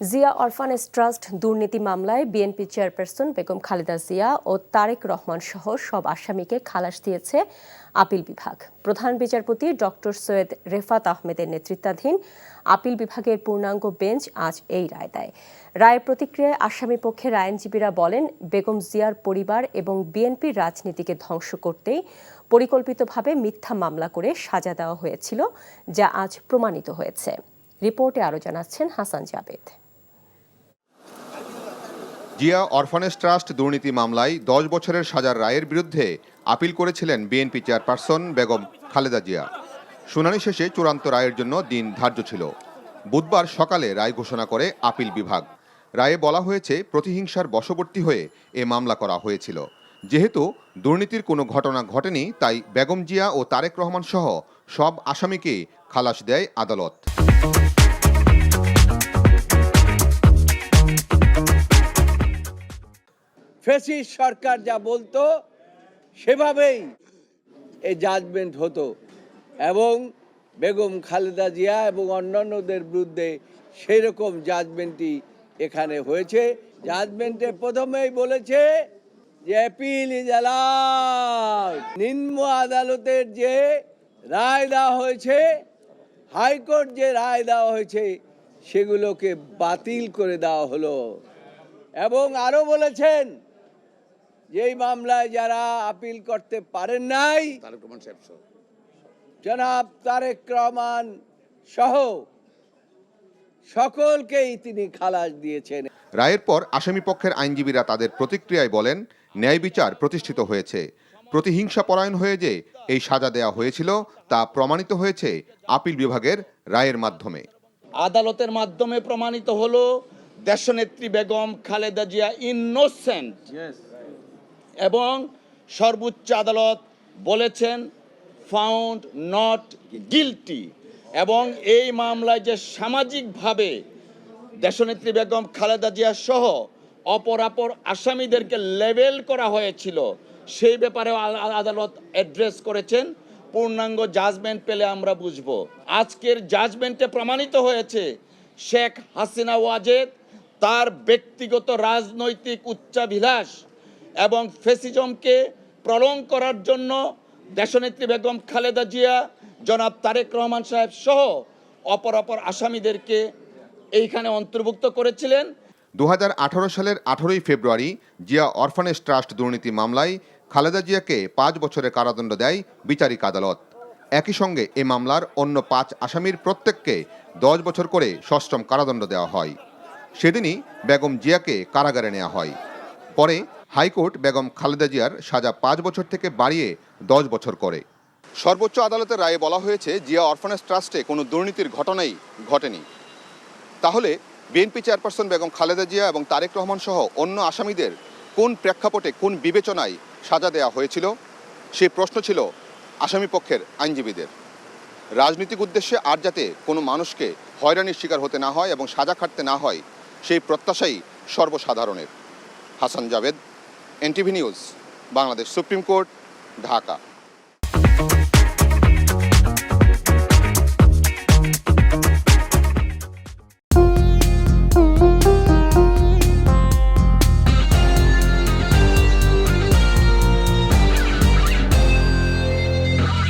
Zia orphanage trust দুর্নীতি মামলায় BNP chairperson Begum Khaleda Zia ও তারেক রহমান সহ সব আসামিকে খালাস দিয়েছে আপিল বিভাগ। প্রধান বিচারপতি ডক্টর সৈয়দ রেফাত আহমেদের নেতৃত্বাধীন আপিল বিভাগের পূর্ণাঙ্গ বেঞ্চ আজ এই রায় দেয়। রায়ের প্রতিক্রিয়ায় আসামি পক্ষের আইনজীবীরা বলেন, বেগম জিয়ার পরিবার এবং বিএনপির রাজনীতিকে ধ্বংস করতেই পরিকল্পিতভাবে মিথ্যা মামলা করে সাজা দেওয়া হয়েছিল, যা আজ প্রমাণিত হয়েছে। রিপোর্টে আরও জানাচ্ছেন হাসান জাবেদ। জিয়া অরফানেজ ট্রাস্ট দুর্নীতি মামলায় 10 বছরের সাজার রায়ের বিরুদ্ধে আপিল করেছিলেন বিএনপি চেয়ারপারসন বেগম খালেদা জিয়া। শুনানি শেষে চূড়ান্ত রায়ের জন্য দিন ধার্য ছিল। বুধবার সকালে রায় ঘোষণা করে আপিল বিভাগ। রায়ে বলা হয়েছে, প্রতিহিংসার বশবর্তী হয়ে এ মামলা করা হয়েছিল। যেহেতু দুর্নীতির কোনো ঘটনা ঘটেনি, তাই বেগম জিয়া ও তারেক রহমান সহ সব আসামিকে খালাস দেয় আদালত। ফ্যাসিস্ট সরকার যা বলতো সেভাবেই এই জাজমেন্ট হতো এবং বেগম খালেদা জিয়া এবং অন্যান্যদের বিরুদ্ধে সেই রকম জাজমেন্টই এখানে হয়েছে। জাজমেন্টে প্রথমেই বলেছে যে অ্যাপিল ইজ অ্যালাউড। নিম্ন আদালতের যে রায় দেওয়া হয়েছে, হাইকোর্ট যে রায় দেওয়া হয়েছে, সেগুলোকে বাতিল করে দেওয়া হলো এবং আরও বলেছেন যে এই মামলায় যারা আপিল করতে পারেন নাই, জনাব তারেক রহমান সহ সকলকেই তিনি খালাস দিয়েছেন। রায়ের পর আসামি পক্ষের আইনজীবীরা তাদের প্রতিক্রিয়ায় বলেন, ন্যায় বিচার প্রতিষ্ঠিত হয়েছে। প্রতিহিংসা পরায়ণ হয়ে যে এই সাজা দেওয়া হয়েছিল, তা প্রমাণিত হয়েছে আপিল বিভাগের রায়ের মাধ্যমে। আদালতের মাধ্যমে প্রমাণিত হলো দেশনেত্রী বেগম খালেদা জিয়া ইনোসেন্ট এবং সর্বোচ্চ আদালত বলেছেন ফাউন্ড নট গিলটি। এবং এই মামলায় যে সামাজিকভাবে দেশনেত্রী বেগম খালেদা জিয়া সহ অপর আসামিদেরকে লেবেল করা হয়েছিল, সেই ব্যাপারে আদালত অ্যাড্রেস করেছেন। পূর্ণাঙ্গ জাজমেন্ট পেলে আমরা বুঝব। আজকের জাজমেন্টে প্রমাণিত হয়েছে শেখ হাসিনা ওয়াজেদ তার ব্যক্তিগত রাজনৈতিক উচ্চাভিলাষ এবং ফ্যাসিজমকে প্রলং করার জন্য দেশনেত্রী বেগম খালেদা জিয়া, জনাব তারেক রহমান সাহেব সহ অপর আসামিদেরকে এইখানে অন্তর্ভুক্ত করেছিলেন। 2018 সালের 18 ফেব্রুয়ারি জিয়া অরফানেজ ট্রাস্ট দুর্নীতি মামলায় খালেদা জিয়াকে 5 বছরের কারাদণ্ড দেয় বিচারিক আদালত। একই সঙ্গে এ মামলার অন্য 5 আসামির প্রত্যেককে 10 বছর করে সশ্রম কারাদণ্ড দেওয়া হয়। সেদিনই বেগম জিয়াকে কারাগারে নেওয়া হয়। পরে হাইকোর্ট বেগম খালেদা জিয়ার সাজা 5 বছর থেকে বাড়িয়ে 10 বছর করে। সর্বোচ্চ আদালতের রায়ে বলা হয়েছে, জিয়া অরফানেজ ট্রাস্টে কোনো দুর্নীতির ঘটনাই ঘটেনি। তাহলে বিএনপি চেয়ারপারসন বেগম খালেদা জিয়া এবং তারেক রহমান সহ অন্য আসামিদের কোন প্রেক্ষাপটে, কোন বিবেচনায় সাজা দেওয়া হয়েছিল, সেই প্রশ্ন ছিল আসামি পক্ষের আইনজীবীদের। রাজনৈতিক উদ্দেশ্যে আর যাতে কোনো মানুষকে হয়রানির শিকার হতে না হয় এবং সাজা খাটতে না হয়, সেই প্রত্যাশাই সর্বসাধারণের। Hasan Javed, NTV news, Bangladesh supreme court, Dhaka.